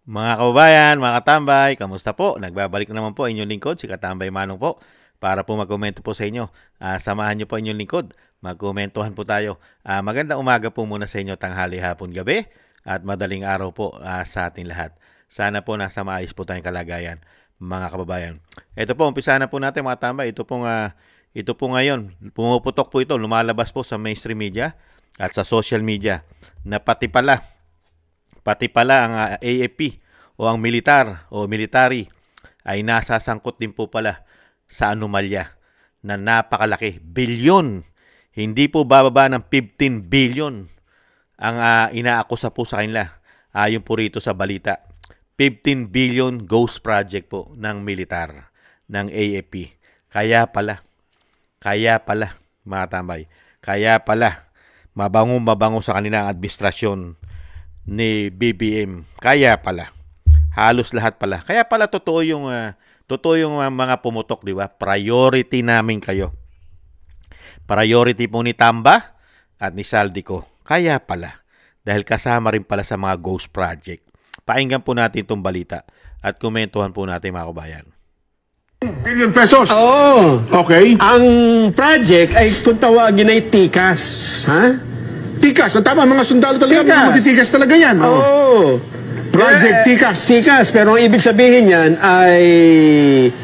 Mga kababayan, mga katambay, kamusta po? Nagbabalik na naman po inyong lingkod, si Katambay Manong po, para po magkomento po sa inyo. Samahan niyo po inyong lingkod, magkomentuhan po tayo. Magandang umaga po muna sa inyo, tanghali, hapon, gabi, at madaling araw po sa ating lahat. Sana po nasa maayos po tayong kalagayan, mga kababayan. Ito po, umpisa na po natin mga tambay. Ito po ngayon, pumuputok po ito, lumalabas po sa mainstream media at sa social media na pati pala ang AFP o ang militar o military ay nasasangkot din po pala sa anomalya na napakalaki. Bilyon. Hindi po bababa ng 15 billion ang inaakusa po sa kanila. Ayon po rito sa balita. 15 billion ghost project po ng militar ng AFP. Kaya pala, mga tambay, kaya pala, mabango sa kanilang administrasyon ni BBM. Kaya pala. Halos lahat pala. Kaya pala totoo yung mga pumutok, di ba? Priority namin kayo. Priority po ni Tamba at ni Saldico. Kaya pala. Dahil kasama rin pala sa mga ghost project. Pakinggan po natin itong balita at komentuhan po natin mga kabayan. Billion pesos? Oo. Okay. Ang project ay kung tawagin ay TICAS. Ha? Tikas. Ang tama, mga sundalo talaga. Tikas. Mga matitikas talaga yan. Oo. Project Tikas. TICAS. Pero ang ibig sabihin yan ay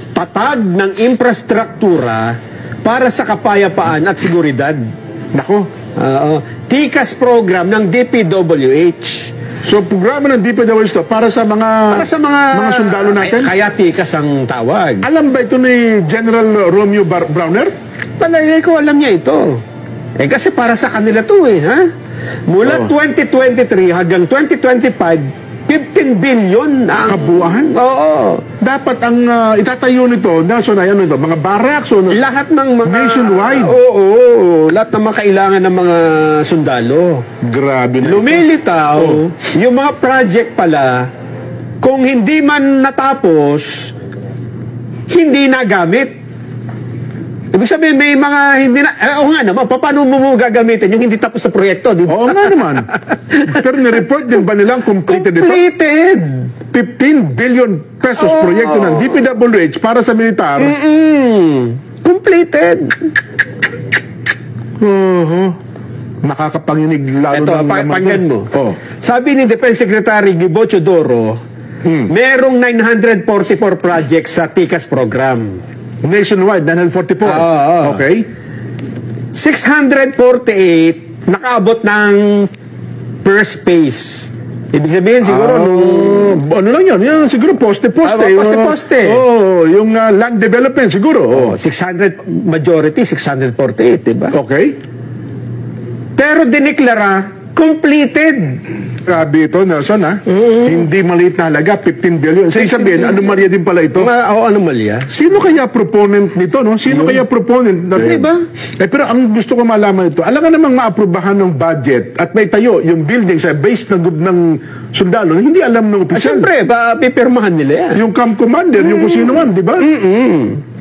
tatag ng infrastruktura para sa kapayapaan at seguridad. Nako. Oo. TICAS program ng DPWH. So, programa ng DPWH to para sa mga sundalo natin? Kaya TICAS ang tawag. Alam ba ito ni General Romeo Browner? Palagay ko alam niya ito. Kasi para sa kanila to ha? Mula 2023 hanggang 2025, 15 billion ang kabuuan? Oo. Dapat ang itatayo nito, Nelson, ay ano ito, mga barracks o Lahat ng mga nationwide? Oo. Lahat ng mga kailangan ng mga sundalo. Grabe na Lumilitaw, yung mga project pala, kung hindi man natapos, hindi nagamit. Ibig sabihin, may mga hindi na... Oo nga naman, paano mo gagamitin yung hindi tapos sa proyekto, di ba? Oo nga naman. Pero nireport din ba nilang completed ito? Completed! 15 billion pesos proyekto ng DPWH para sa militar. Completed! Nakakapanginig lalo Ito, pakinggan mo. Sabi ni Defense Secretary Gibo Chodoro, merong 944 projects sa TICAS program. Nationwide, 944. Okay. 648 nakaabot ng first phase. Ibig sabihin siguro ano lang yun? Yung siguro poste-poste. Poste-poste. Yung land development siguro. 600, majority 648, diba? Okay. Pero dineklara completed. Grabe ito, Nelson, ha? Hindi maliit na halaga, 15 billion. Sa sabihin, anomalya din pala ito. Anomalya. Sino kaya proponent nito, no? Sino kaya proponent? Diba? Pero ang gusto ko malaman ito, alam nga namang maaprubahan ng budget at may tayo yung building sa base ng sundalo, hindi alam ng opisyal. Siyempre, pipirmahan nila yan. Yung camp commander, yung kung sino man, di ba?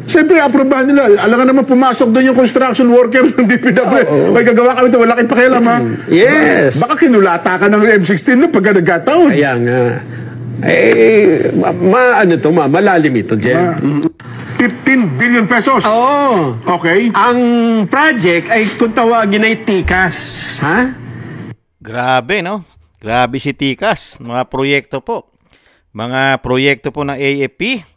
Siyempre, aprobahan nila. Alam nga naman, pumasok doon yung construction worker ng DPW. May gagawa kami ito, wala kayong pakialam, ha? Yes. Baka kinulata ka ng M16 no, pagka nagkataon. Kaya nga. Malalim ito, Jen. 15 billion pesos. Oo. Okay. Ang project ay kung tawagin ay TICAS. Ha? Grabe, no? Grabe si TICAS. Mga proyekto po. Mga proyekto po ng AFP.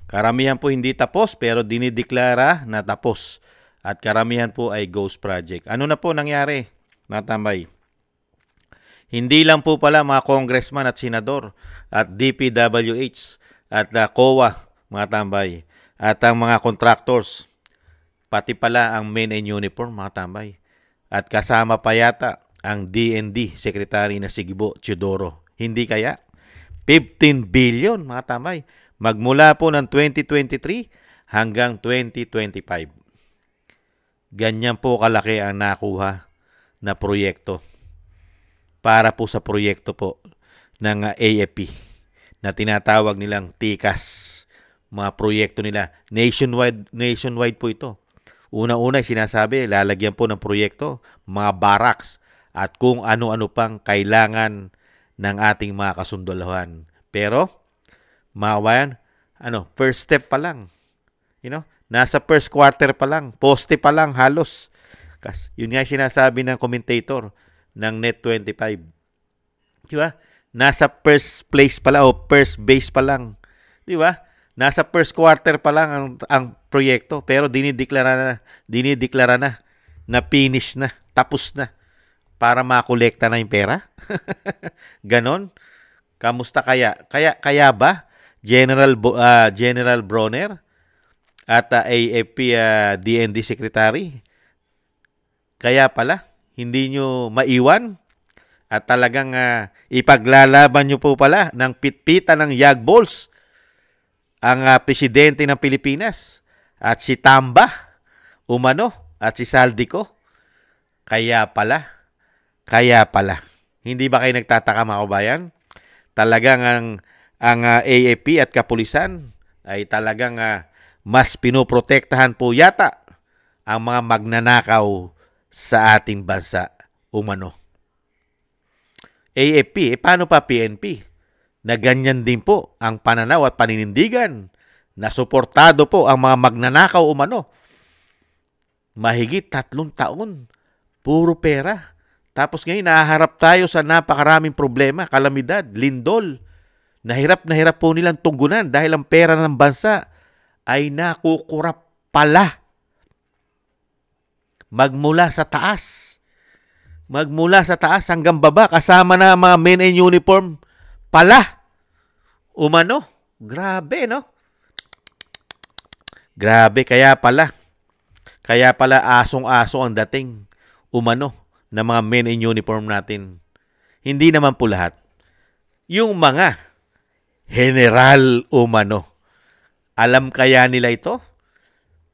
Karamihan po hindi tapos pero dinideklara na tapos. At karamihan po ay ghost project. Ano na po nangyari, mga tambay? Hindi lang po pala mga congressman at senador at DPWH at COA, mga tambay, at ang mga contractors. Pati pala ang men in uniform, mga tambay. At kasama pa yata ang DND Secretary na si Gibo Chodoro. Hindi kaya? 15 billion, mga tambay. Magmula po ng 2023 hanggang 2025. Ganyan po kalaki ang nakuha na proyekto para po sa proyekto po ng AFP na tinatawag nilang TICAS. Mga proyekto nila. Nationwide po ito. Una-una sinasabi, lalagyan po ng proyekto, mga barracks at kung ano-ano pang kailangan ng ating mga kasundalohan. Pero, mga kabayan, first step pa lang. Nasa first quarter pa lang, poste pa lang halos. Yun nga yung sinasabi ng commentator ng Net25. Di ba? Nasa first place pa lang o first base pa lang. Di ba? Nasa first quarter pa lang ang proyekto, pero dinideklara na finish na, tapos na para makolekta na yung pera. Ganon. Kamusta kaya? Kaya ba General Bronner at AFP DND Secretary, kaya pala hindi nyo maiwan at talagang ipaglalaban nyo po pala ng pitpitan ng yag balls ang presidente ng Pilipinas at si Tamba umano at si Saldico. Kaya pala. Hindi ba kayo nagtataka, mga kabayan? Talagang ang AFP at kapulisan ay talagang mas pinoprotektahan po yata ang mga magnanakaw sa ating bansa umano. AFP, paano pa PNP? Na ganyan din po ang pananaw at paninindigan na suportado po ang mga magnanakaw umano. Mahigit 3 taon, puro pera. Tapos ngayon, nahaharap tayo sa napakaraming problema, kalamidad, lindol. Nahirap po nilang tunggunan dahil ang pera ng bansa ay nakukurap pala. Magmula sa taas hanggang baba, kasama na mga men in uniform pala. Umano. Grabe, no? Grabe, kaya pala asong-aso ang dating umano ng mga men in uniform natin. Hindi naman po lahat. Yung mga general umano. Alam kaya nila ito?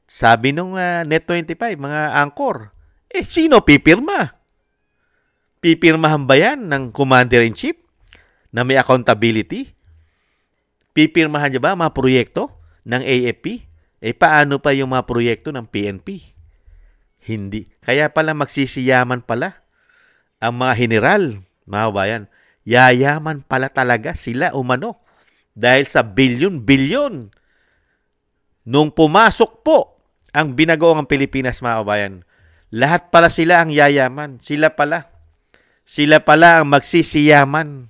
Sabi nung Net25, mga anchor, sino pipirma? Pipirmahan ba yan ng Commander-in-Chief na may accountability? Pipirmahan niya ba mga proyekto ng AFP? Paano pa yung mga proyekto ng PNP? Hindi. Kaya pala magsisiyaman pala ang mga general, mga bayan. Yayaman pala talaga sila umano dahil sa bilyon-bilyon. Nung pumasok po ang binagoong Pilipinas, mga kabayan, lahat pala sila ang yayaman. Sila pala ang magsisiyaman.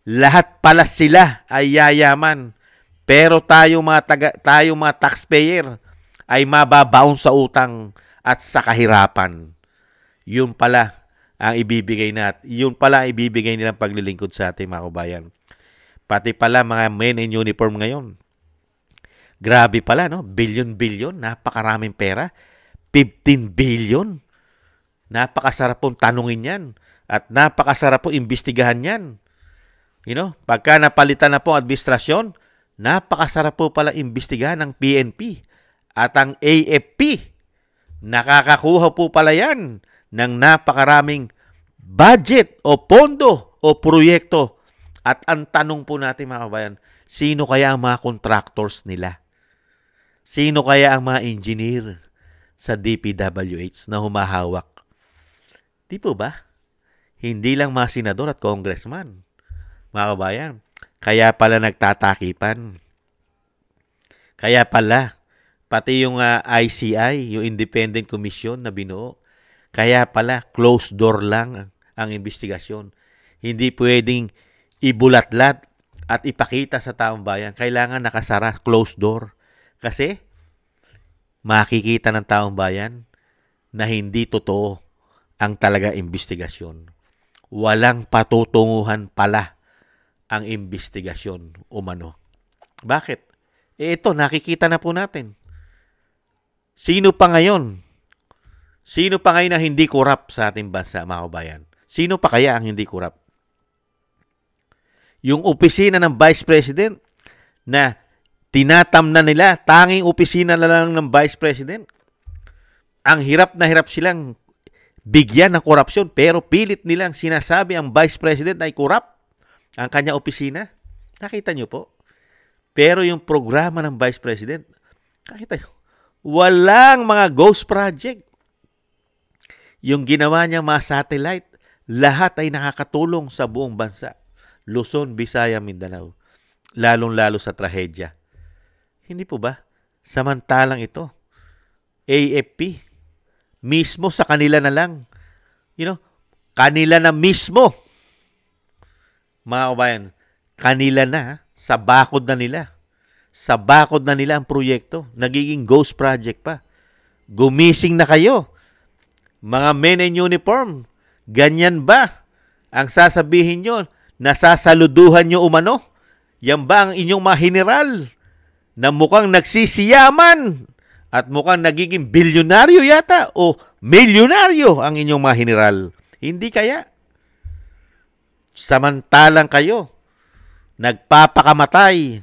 Lahat pala sila ay yayaman. Pero tayo mga taxpayer ay mababaon sa utang at sa kahirapan. Yun pala ang ibibigay nilang paglilingkod sa ating mga kabayan. Pati pala mga men in uniform ngayon. Grabe pala, no? Bilyon-bilyon, napakaraming pera. 15 billion. Napakasarap pong tanungin yan. At napakasarap pong imbestigahan yan. Pagka napalitan na po ang administrasyon, napakasarap po pala imbestigahan ng PNP at ang AFP. Nakakakuha po pala yan ng napakaraming budget o pondo o proyekto. At ang tanong po natin, mga kabayan, sino kaya ang mga contractors nila? Sino kaya ang mga engineer sa DPWH na humahawak? Di po ba? Hindi lang mga senador at congressman, mga kabayan. Kaya pala nagtatakipan. Kaya pala, pati yung ICI, yung Independent Commission na binuo, kaya pala closed door lang ang investigasyon. Hindi pwedeng ibulatlat at ipakita sa taong bayan. Kailangan nakasara, closed door. Kasi makikita ng taong bayan na hindi totoo ang talaga investigasyon. Walang patutunguhan pala ang investigasyon umano. Bakit? Ito, nakikita na po natin. Sino pa ngayon na hindi korap sa ating bansa, mga kabayan? Sino pa kaya ang hindi korap? Yung opisina ng Vice President na tinatamnan nila, tanging opisina na lang ng Vice President. Ang hirap na hirap silang bigyan ng korupsyon, pero pilit nilang sinasabi ang Vice President ay korap ang kanya opisina. Nakita nyo po? Pero yung programa ng Vice President, nakita nyo, walang mga ghost project. Yung ginawa niyang mga satellite, lahat ay nakakatulong sa buong bansa. Luzon, Visayas, Mindanao. lalong-lalo sa trahedya. Hindi po ba? Samantalang ito, AFP, mismo sa kanila na lang. Kanila na mismo. Mga kabayan, kanila na, sa bakod na nila. Sa bakod na nila ang proyekto. Nagiging ghost project pa. Gumising na kayo. Mga men in uniform, ganyan ba ang sasabihin nyo? Nasasaluduhan nyo umano? Yan ba ang inyong mga general na mukhang nagsisiyaman at mukhang nagiging bilyonaryo yata o milyonaryo ang inyong mga general? Hindi kaya? Samantalang kayo, nagpapakamatay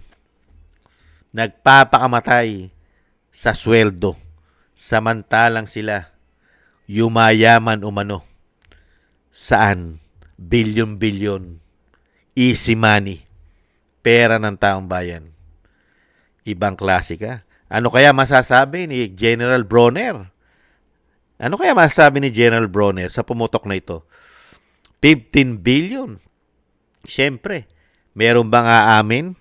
sa sweldo. Samantalang sila, yumayaman umano. Saan? Bilyon-bilyon. Easy money. Pera ng taong bayan. Ibang klase ka. Ano kaya masasabi ni General Bronner? Ano kaya masasabi ni General Bronner sa pumutok na ito? 15 billion. Siyempre, meron bang aamin?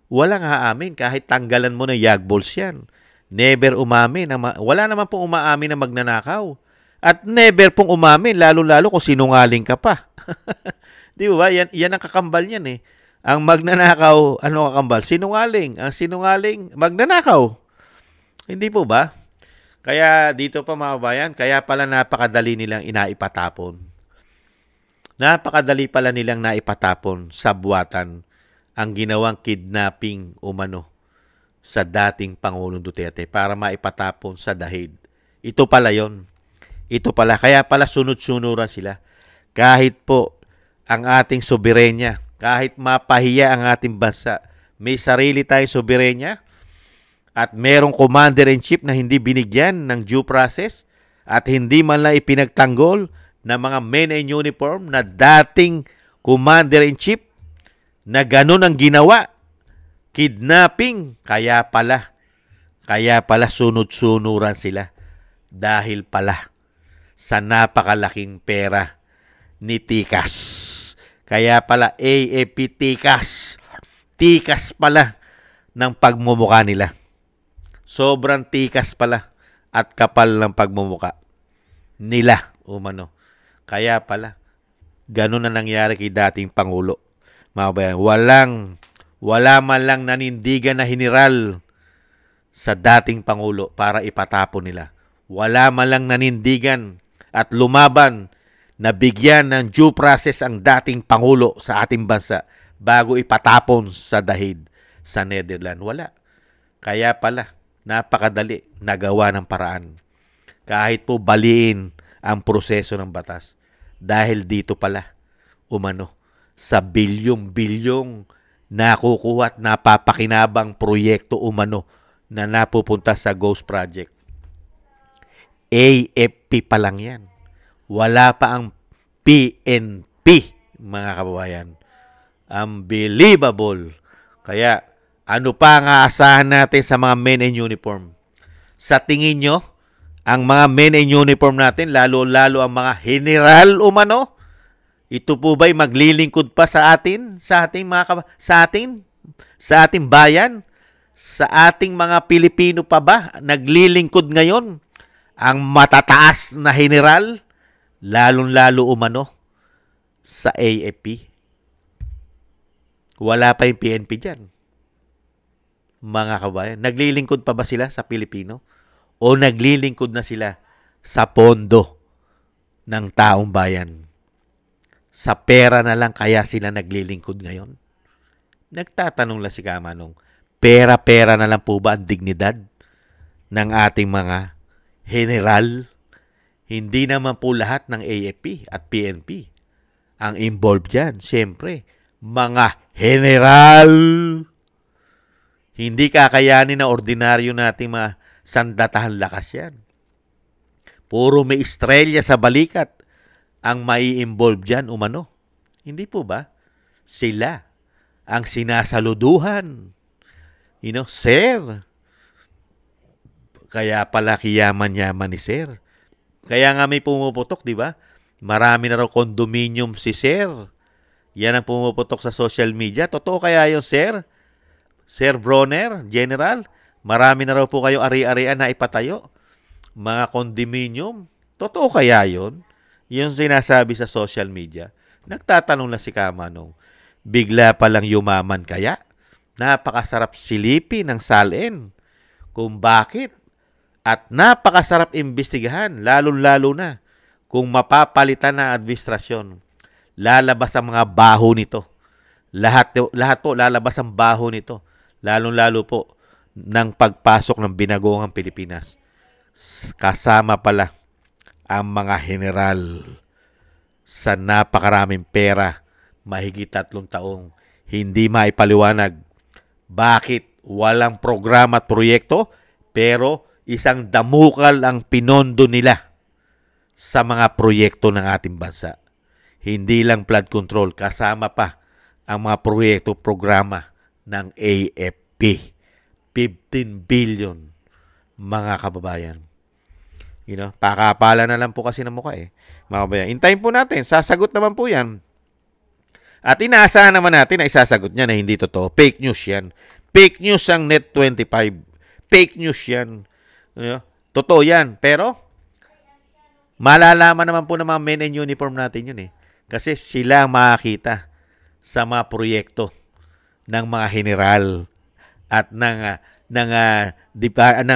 Walang aamin kahit tanggalan mo ng yagballs yan. Never umamin. Wala naman pong umaamin na magnanakaw. At never pong umamin, lalo-lalo kung sinungaling ka pa. Di ba? Yan ang kakambal niyan eh. Ang magnanakaw, ano kakambal? Sinungaling. Ang sinungaling, magnanakaw. Hindi po ba? Kaya dito pa mga bayan, kaya pala napakadali nilang inaipatapon. Napakadali pala nilang naipatapon sa buwatan ang ginawang kidnapping umano sa dating Pangulong Duterte para maipatapon sa dahig. Ito pala yon. Ito pala. Kaya pala sunod-sunuran sila. Kahit po ang ating soberenya, kahit mapahiya ang ating bansa, may sarili tayong soberenya, at merong commander-in-chief na hindi binigyan ng due process at hindi man lang ipinagtanggol ng mga men in uniform na dating commander-in-chief na ganun ang ginawa. Kidnapping. Kaya pala sunod-sunuran sila. Dahil pala sa napakalaking pera ni Tikas. Kaya pala AFP Tikas. Tikas pala ng pagmumuka nila. Sobrang tikas pala at kapal ng pagmumuka nila umano. Kaya pala, ganun na nangyari kay dating Pangulo. Mga bayan, wala man lang nanindigan na general sa dating Pangulo para ipatapon nila. Wala man lang nanindigan at lumaban na bigyan ng due process ang dating Pangulo sa ating bansa bago ipatapon sa dahig sa Netherlands. Wala. Kaya pala, napakadali nagawa ng paraan. Kahit po baliin ang proseso ng batas. Dahil dito pala, umano, sa bilyong-bilyong nakukuha at napapakinabang proyekto umano na napupunta sa Ghost Project. AFP pa lang yan. Wala pa ang PNP, mga kababayan. Unbelievable. Kaya, ano pa ang aasahan natin sa mga men in uniform? Sa tingin nyo, ang mga men in uniform natin, lalo-lalo ang mga general umano, ito po ba'y maglilingkod pa sa atin? Sa ating bayan? Sa ating mga Pilipino pa ba? Naglilingkod ngayon ang matataas na general? Lalong-lalo umano sa AFP. Wala pa yung PNP dyan. Mga kabayan, naglilingkod pa ba sila sa Pilipino? O naglilingkod na sila sa pondo ng taong bayan? Sa pera na lang kaya sila naglilingkod ngayon? Nagtatanong lang si Kamanong, pera-pera na lang po ba ang dignidad ng ating mga general? Hindi naman po lahat ng AFP at PNP ang involved dyan. Siyempre, mga general. Hindi kakayanin na ordinaryo nating mga sandatahan lakas yan. Puro may estrella sa balikat ang mai-involve dyan umano. Hindi po ba? Sila ang sinasaluduhan. Sir. Kaya pala kiyaman-yaman ni Sir. Kaya nga may pumuputok, di ba? Marami na raw condominium si Sir. Yan ang pumuputok sa social media. Totoo kaya yun, Sir? Sir Bronner, General, marami na raw po kayo ari-arian na ipatayo. Mga condominium. Totoo kaya yun? Yung sinasabi sa social media. Nagtatanong lang si Kamanong, bigla palang yumaman kaya? Napakasarap silipin ng salin. Kung bakit? At napakasarap imbestigahan, lalo-lalo na kung mapapalitan na administrasyon. Lalabas ang mga baho nito. Lahat po lalabas ang baho nito. Lalo-lalo po ng pagpasok ng binagoong Pilipinas. Kasama pala ang mga general sa napakaraming pera, mahigit 3 taong, hindi maipaliwanag bakit walang programa at proyekto, pero isang damukal ang pinondo nila sa mga proyekto ng ating bansa. Hindi lang flood control, kasama pa ang mga proyekto, programa ng AFP. 15 billion, mga kababayan. Pakapala na lang po kasi ng mukha mga kababayan. Hintayin po natin, sasagot naman po yan. At inaasahan naman natin na isasagot niya na hindi totoo. Fake news yan. Fake news ang Net25. Fake news yan. Totoo yan. Pero, malalaman naman po ng mga men in uniform natin yun Kasi sila ang makakita sa mga proyekto ng mga general at ng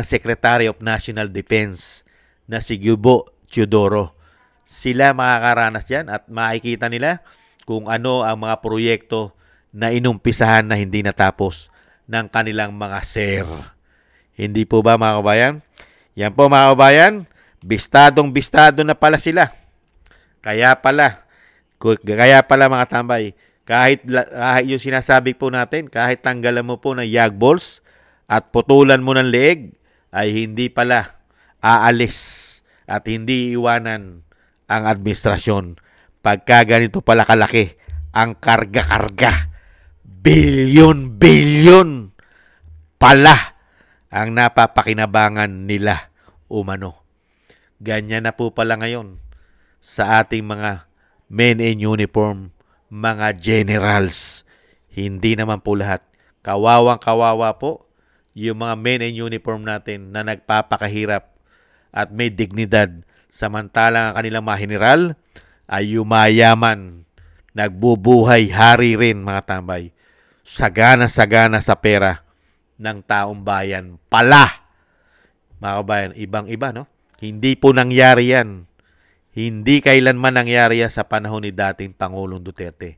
Secretary of National Defense na si Gubo Teodoro. Sila makakaranas dyan at makikita nila kung ano ang mga proyekto na inumpisahan na hindi natapos ng kanilang mga sir. Hindi po ba mga kabayan? Yan po mga kabayan, bistadong-bistado na pala sila. Kaya pala mga tambay, kahit yung sinasabi po natin, kahit tanggalan mo po ng yag balls at putulan mo ng leeg, ay hindi pala aalis at hindi iwanan ang administrasyon. Pagka ganito pala kalaki ang karga-karga, bilyon-bilyon pala ang napapakinabangan nila umano. Ganyan na po pala ngayon sa ating mga men in uniform, mga generals. Hindi naman po lahat. Kawawang-kawawa po yung mga men in uniform natin na nagpapakahirap at may dignidad, samantalang ang kanilang mga general ay yumayaman, nagbubuhay, hari rin mga tambay, sagana-sagana sa pera ng taong bayan pala. Mga kabayan, ibang-iba, no? Hindi po nangyari yan. Hindi kailanman nangyari yan sa panahon ni dating Pangulong Duterte.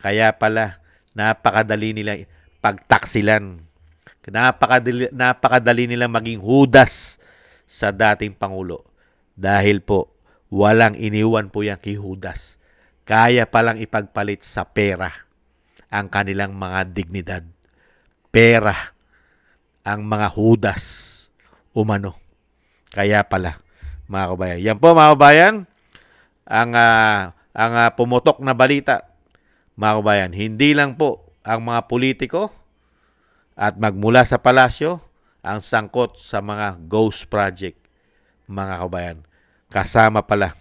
Kaya pala, napakadali nila pagtaksilan. Napakadali nila maging hudas sa dating Pangulo. Dahil po, walang iniwan po yan kay Judas. Kaya palang ipagpalit sa pera ang kanilang mga dignidad. Pera ang mga Judas umano. Kaya pala, mga kabayan. Yan po mga kabayan, ang pumutok na balita, mga kabayan. Hindi lang po ang mga politiko at magmula sa palasyo ang sangkot sa mga ghost project, mga kabayan. Kasama pala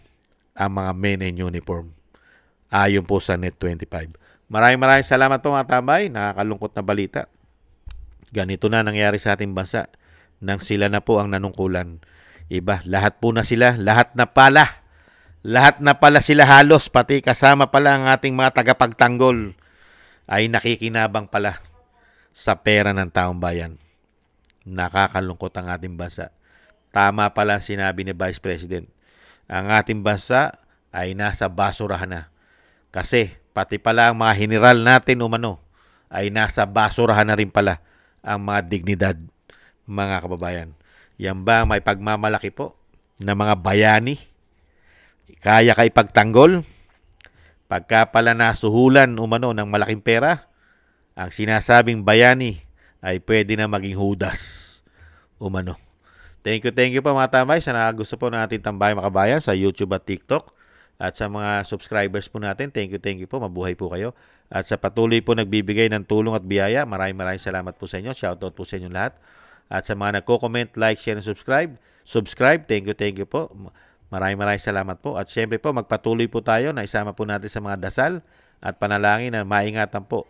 ang mga men in uniform. Ayon po sa Net25. Maraming salamat po mga tambay. Nakakalungkot na balita. Ganito na nangyari sa ating bansa nang sila na po ang nanungkulan. Iba, lahat po na sila, lahat na pala sila halos, pati kasama pala ang ating mga tagapagtanggol ay nakikinabang pala sa pera ng taong bayan. Nakakalungkot ang ating bansa. Tama pala sinabi ni Vice President. Ang ating bansa ay nasa basurahan na. Kasi pati pala ang mga general natin umano ay nasa basurahan na rin pala ang mga dignidad, mga kababayan. Yan ba may pagmamalaki po na mga bayani? Kaya ka ipagtanggol? Pagka pala nasuhulan umano ng malaking pera, ang sinasabing bayani ay pwede na maging Judas umano. Thank you po mga tambay sa gusto po natin tambay mga kabayan sa YouTube at TikTok. At sa mga subscribers po natin, thank you po. Mabuhay po kayo. At sa patuloy po nagbibigay ng tulong at biyaya, maraming salamat po sa inyo. Shoutout po sa inyo lahat. At sa mga nagko-comment, like, share, and subscribe. Thank you po. Maraming salamat po. At syempre po, magpatuloy po tayo na isama po natin sa mga dasal at panalangin na maingatan po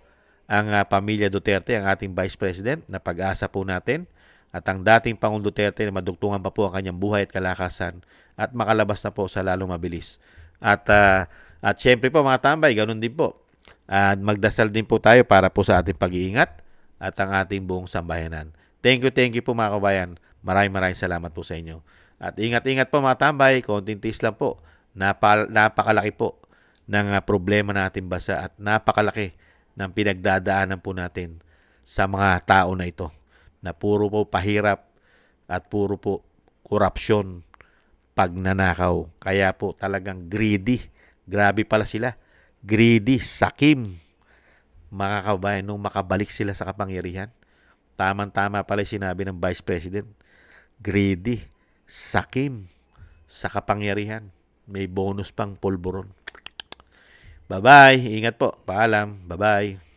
ang pamilya Duterte, ang ating Vice President na pag-asa po natin, at ang dating Pangulong Duterte na madugtungan pa po ang kanyang buhay at kalakasan at makalabas na po sa lalong mabilis. At syempre po mga tambay, ganun din po. Magdasal din po tayo para po sa ating pag-iingat at ang ating buong sambayanan. Thank you po mga kabayan. Maraming salamat po sa inyo. At ingat-ingat po mga tambay, konting tiis lang po. Napakalaki po ng problema ng ating bansa at napakalaki ng pinagdadaanan po natin sa mga tao na ito na puro po pahirap at puro po korupsyon, pagnanakaw. Kaya po talagang greedy. Grabe pala sila. Greedy, sakim. Mga kabayan, nung makabalik sila sa kapangyarihan, tamang-tama pala sinabi ng Vice President. Greedy, sakim, sa kapangyarihan. May bonus pang pulburon. Bye-bye. Ingat po. Paalam. Bye-bye.